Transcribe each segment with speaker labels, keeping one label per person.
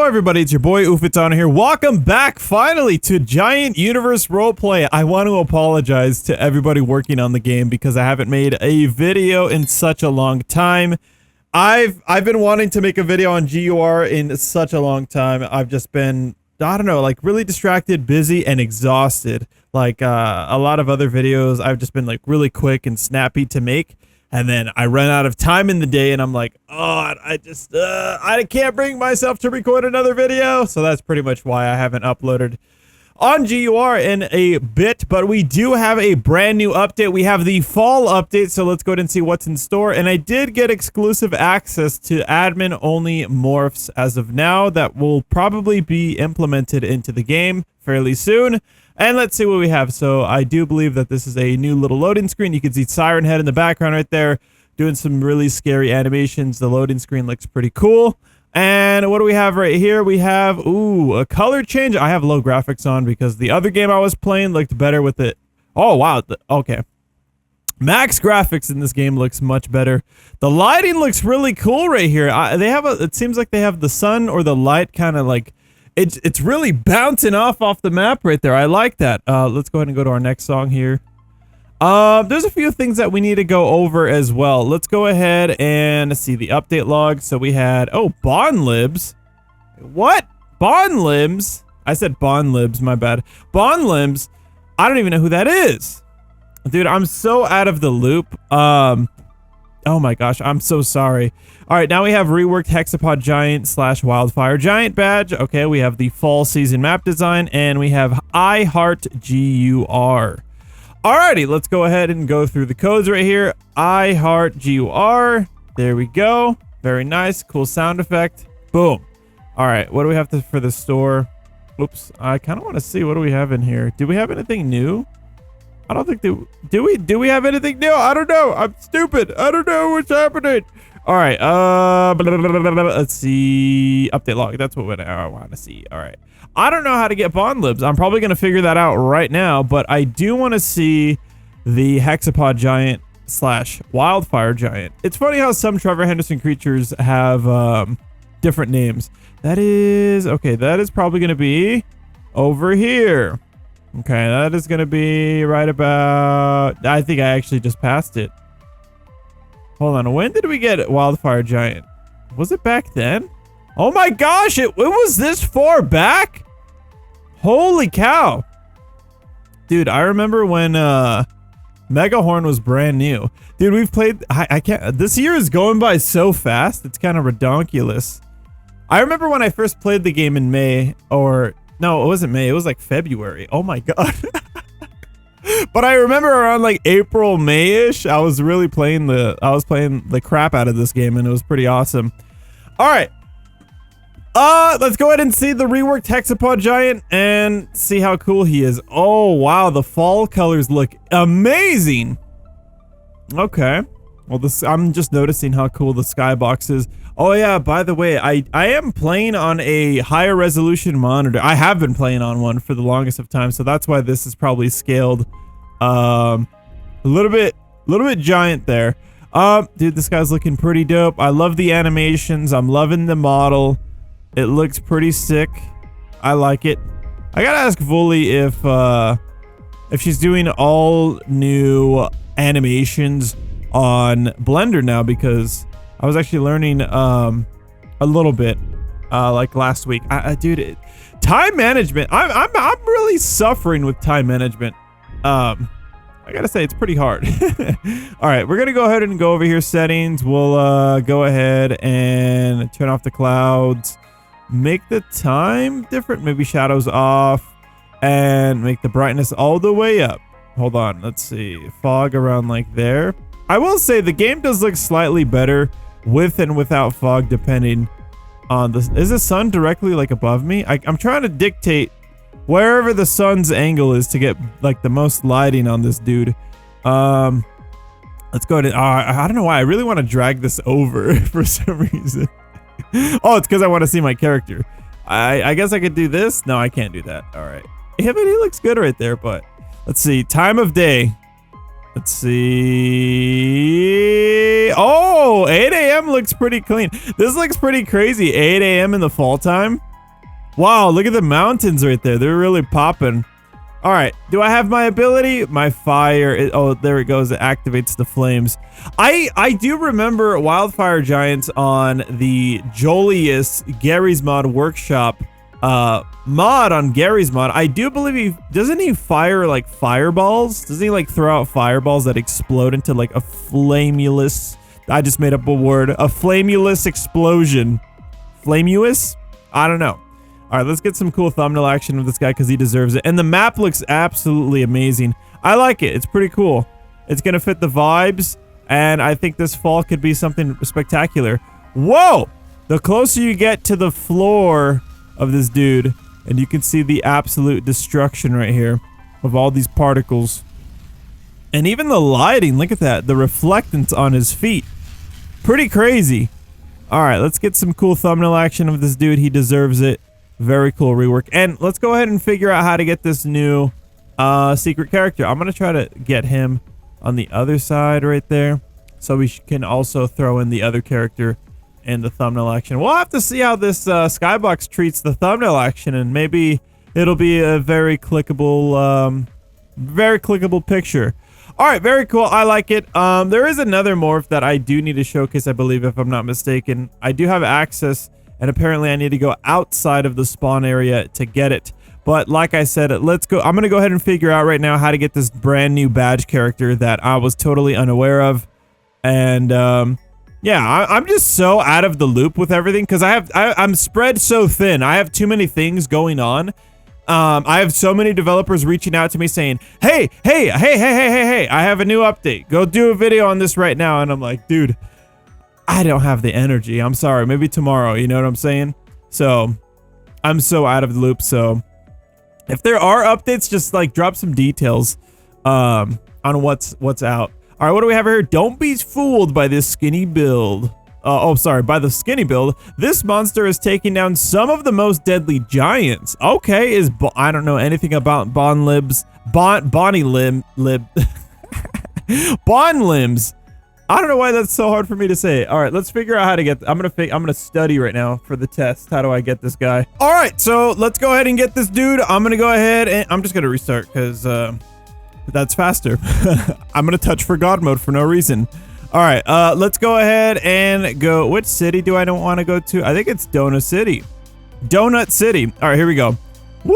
Speaker 1: everybody, it's your boy Ufitano here. Welcome back finally to Giant Universe Roleplay. I want to apologize to everybody working on the game because I haven't made a video in such a long time. I've been wanting to make a video on GUR in such a long time. I've just been, I don't know, like really distracted, busy, and exhausted. Like a lot of other videos, I've just been like really quick and snappy to make. And then I run out of time in the day and I'm like, oh, I can't bring myself to record another video. So that's pretty much why I haven't uploaded on GUR in a bit. But we do have a brand new update. We have the fall update. So let's go ahead and see what's in store. And I did get exclusive access to admin only morphs as of now that will probably be implemented into the game fairly soon. And let's see what we have. So I do believe that this is a new little loading screen. You can see Siren Head in the background right there doing some really scary animations. The loading screen looks pretty cool. And what do we have right here? We have, ooh, a color change. I have low graphics on because the other game I was playing looked better with it. Oh, wow. Okay. Max graphics in this game looks much better. The lighting looks really cool right here. It seems like they have the sun or the light kind of like, It's really bouncing off the map right there. I like that. Let's go ahead and go to our next song here. There's a few things that we need to go over as well. Let's go ahead and see the update log. So we had, oh, Bond Libs. What? Bond Libs? I said Bond Libs, my bad. Bond Libs. I don't even know who that is. Dude, I'm so out of the loop. Oh my gosh, I'm so sorry. All right, now we have reworked Hexapod Giant / Wildfire Giant badge. Okay, we have the fall season map design, and we have I Heart GUR. Alrighty, let's go ahead and go through the codes right here. I Heart GUR. There we go. Very nice, cool sound effect. Boom. All right, what do we have for the store? Oops, I kind of want to see what do we have in here. Do we have anything new? I don't think do we have anything new? I don't know. I'm stupid. I don't know what's happening. All right. Let's see. Update log. That's what I want to see. All right. I don't know how to get Bond Libs. I'm probably going to figure that out right now, but I do want to see the Hexapod Giant / Wildfire Giant. It's funny how some Trevor Henderson creatures have different names. That is probably going to be over here. Okay, that is going to be right about... I think I actually just passed it. Hold on, when did we get Wildfire Giant? Was it back then? Oh my gosh, it was this far back? Holy cow. Dude, I remember when Megahorn was brand new. Dude, we've played... I can't... This year is going by so fast, it's kind of redonkulous. I remember when I first played the game in May, or... No, it wasn't May. It was like February. Oh my god. But I remember around like April, May-ish, I was playing the crap out of this game, and it was pretty awesome. All right. Let's go ahead and see the reworked Hexapod Giant and see how cool he is. Oh, wow. The fall colors look amazing. Okay. Well, I'm just noticing how cool the skybox is. Oh yeah, by the way, I am playing on a higher resolution monitor. I have been playing on one for the longest of time, so that's why this is probably scaled a little bit giant there. Dude, this guy's looking pretty dope. I love the animations. I'm loving the model. It looks pretty sick. I like it. I gotta ask Vully if she's doing all new animations on Blender now, because I was actually learning a little bit like last week. Dude, time management. I'm really suffering with time management. I gotta say, it's pretty hard. All right, we're gonna go ahead and go over here, settings. We'll go ahead and turn off the clouds, make the time different, maybe shadows off, and make the brightness all the way up. Hold on, let's see, fog around like there. I will say the game does look slightly better with and without fog, depending on the... Is the sun directly like above me? I'm trying to dictate wherever the sun's angle is to get like the most lighting on this dude. Let's go ahead and... I don't know why. I really want to drag this over for some reason. Oh, it's because I want to see my character. I guess I could do this. No, I can't do that. All right. Yeah, but he looks good right there, but... Let's see. Time of day. Let's see. Oh, 8 a.m. looks pretty clean. This looks pretty crazy. 8 a.m. in the fall time. Wow, look at the mountains right there. They're really popping. All right, do I have my ability? My fire, oh, there it goes. It activates the flames. I do remember wildfire giants on the Jolius Gary's Mod Workshop mod on Gary's Mod. I do believe doesn't he fire like fireballs? Doesn't he like throw out fireballs that explode into like a flamulous, I just made up a word, a flamulous explosion. Flameulous? I don't know. All right, let's get some cool thumbnail action of this guy because he deserves it. And the map looks absolutely amazing. I like it. It's pretty cool. It's going to fit the vibes, and I think this fall could be something spectacular. Whoa! The closer you get to the floor of this dude, and you can see the absolute destruction right here of all these particles. And even the lighting, look at that. The reflectance on his feet. Pretty crazy. All right, let's get some cool thumbnail action of this dude. He deserves it. Very cool rework. And let's go ahead and figure out how to get this new secret character. I'm going to try to get him on the other side right there. So we can also throw in the other character in the thumbnail action. We'll have to see how this skybox treats the thumbnail action. And maybe it'll be a very clickable picture. All right, very cool. I like it. There is another morph that I do need to showcase, I believe, if I'm not mistaken. I do have access, and apparently I need to go outside of the spawn area to get it. But like I said, let's go. I'm going to go ahead and figure out right now how to get this brand new badge character that I was totally unaware of. And yeah, I'm just so out of the loop with everything because I'm spread so thin. I have too many things going on. I have so many developers reaching out to me saying, hey, I have a new update. Go do a video on this right now. And I'm like, dude, I don't have the energy. I'm sorry. Maybe tomorrow. You know what I'm saying? So I'm so out of the loop. So if there are updates, just like drop some details on what's out. All right, what do we have here? Don't be fooled by this skinny build. By the skinny build. This monster is taking down some of the most deadly giants. Okay, I don't know anything about Bond limbs. I don't know why that's so hard for me to say. All right, let's figure out how to get. I'm gonna study right now for the test. How do I get this guy? All right, so let's go ahead and get this dude. I'm gonna go ahead and I'm just gonna restart because that's faster. I'm gonna touch for God mode for no reason. All right, let's go ahead and go. Which city do I don't want to go to? I think it's Donut City. Donut City. All right, here we go. Woo!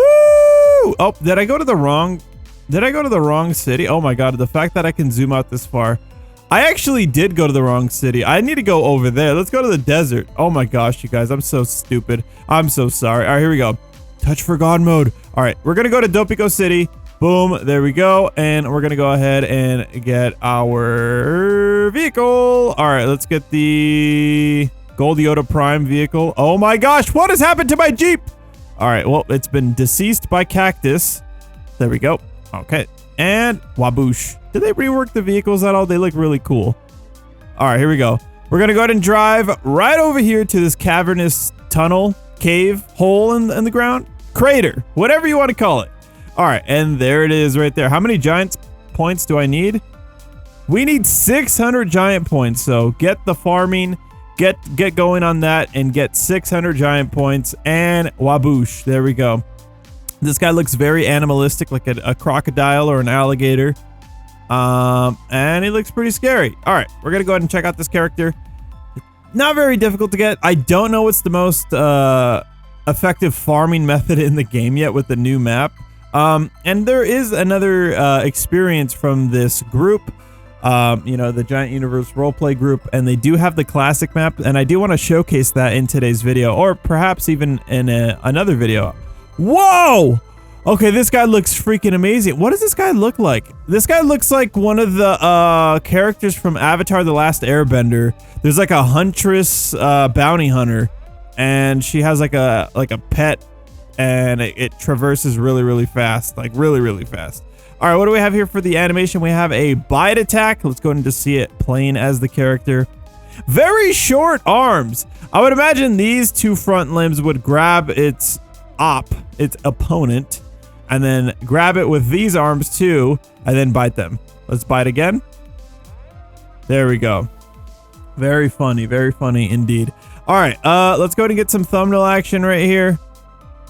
Speaker 1: Oh, did I go to the wrong city? Oh my God, the fact that I can zoom out this far. I actually did go to the wrong city. I need to go over there. Let's go to the desert. Oh my gosh, you guys, I'm so stupid. I'm so sorry. All right, here we go. Touch for God mode. All right, we're gonna go to Dopico City. Boom, there we go. And we're gonna go ahead and get our vehicle. All right, let's get the Gold Yoda Prime vehicle. Oh my gosh, what has happened to my Jeep? All right, well, it's been deceased by Cactus. There we go. Okay, and waboosh. Did they rework the vehicles at all? They look really cool. All right, here we go. We're gonna go ahead and drive right over here to this cavernous tunnel, cave, hole in the ground, crater, whatever you want to call it. All right, and there it is right there. How many giant points do I need? We need 600 giant points. So get the farming, get going on that, and get 600 giant points. And waboosh, there we go. This guy looks very animalistic, like a crocodile or an alligator. And he looks pretty scary. All right, we're gonna go ahead and check out this character. Not very difficult to get. I don't know what's the most effective farming method in the game yet with the new map. And there is another experience from this group, you know, the Giant Universe Roleplay group, and they do have the classic map, and I do want to showcase that in today's video, or perhaps even in another video. Whoa! Okay, this guy looks freaking amazing. What does this guy look like? This guy looks like one of the characters from Avatar: The Last Airbender. There's like a huntress bounty hunter, and she has like a pet, and it traverses really fast, like really fast. All right, what do we have here for the animation? We have a bite attack. Let's go ahead and just see it playing as the character. Very short arms. I would imagine these two front limbs would grab its opponent, and then grab it with these arms too, and then bite them. Let's bite again. There we go. Very funny indeed. All right, let's go ahead and get some thumbnail action right here.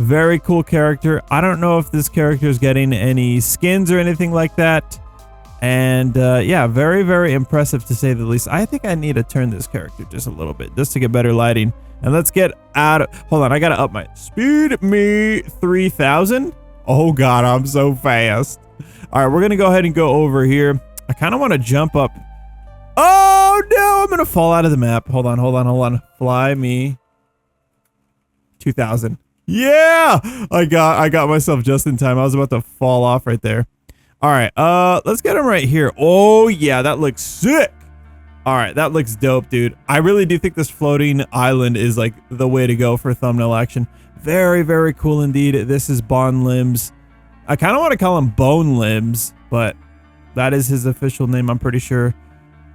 Speaker 1: Very cool character. I don't know if this character is getting any skins or anything like that. And yeah, very, very impressive to say the least. I think I need to turn this character just a little bit just to get better lighting. And let's get out of... Hold on, I gotta up my speed. Me 3000. Oh god, I'm so fast. All right, we're gonna go ahead and go over here. I kind of want to jump up. Oh no, I'm gonna fall out of the map. Hold on, hold on, hold on. Fly me 2000. Yeah, I got myself just in time. I was about to fall off right there. All right, let's get him right here. Oh yeah, that looks sick. All right, that looks dope, dude. I really do think this floating island is like the way to go for thumbnail action. Very, very cool indeed. This is Bone Limbs. I kind of want to call him Bone Limbs, but that is his official name, I'm pretty sure.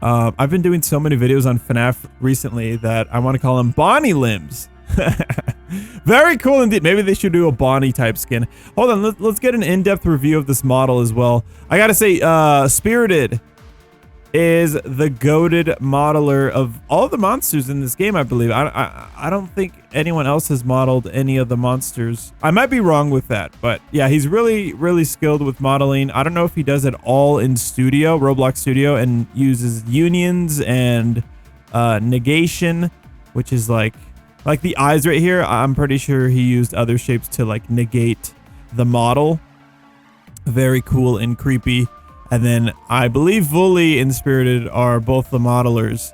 Speaker 1: I've been doing so many videos on FNAF recently that I want to call him Bonnie Limbs. Very cool indeed. Maybe they should do a Bonnie type skin. Hold on, let's get an in-depth review of this model as well. I gotta say, Spirited is the goated modeler of all the monsters in this game, I believe. I don't think anyone else has modeled any of the monsters. I might be wrong with that, but yeah, he's really, really skilled with modeling. I don't know if he does it all in Studio, Roblox Studio, and uses unions and negation, which is like the eyes right here. I'm pretty sure he used other shapes to like negate the model. Very cool and creepy. And then I believe Wooly and Spirited are both the modelers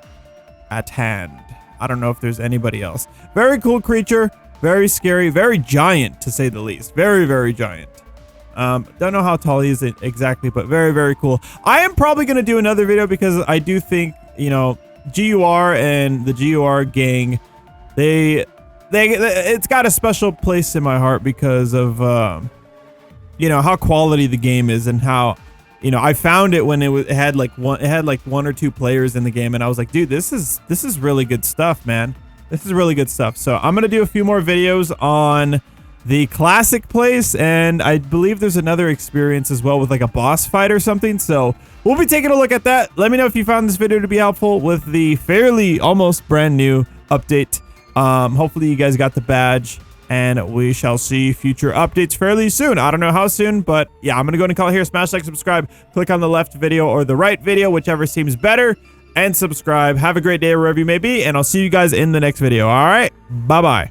Speaker 1: at hand. I don't know if there's anybody else. Very cool creature, very scary, very giant to say the least. Very, very giant. Don't know how tall he is exactly, but very, very cool. I am probably going to do another video because I do think, you know, GUR and the GUR gang, it's got a special place in my heart because of, you know, how quality the game is and how, you know, I found it when it had like one or two players in the game, and I was like, dude, this is really good stuff, man. This is really good stuff. So I'm gonna do a few more videos on the classic place, and I believe there's another experience as well with like a boss fight or something. So we'll be taking a look at that. Let me know if you found this video to be helpful with the fairly almost brand new update. Hopefully you guys got the badge. And we shall see future updates fairly soon. I don't know how soon, but yeah, I'm going to go ahead and call it here. Smash like, subscribe, click on the left video or the right video, whichever seems better, and subscribe. Have a great day wherever you may be, and I'll see you guys in the next video. All right, bye-bye.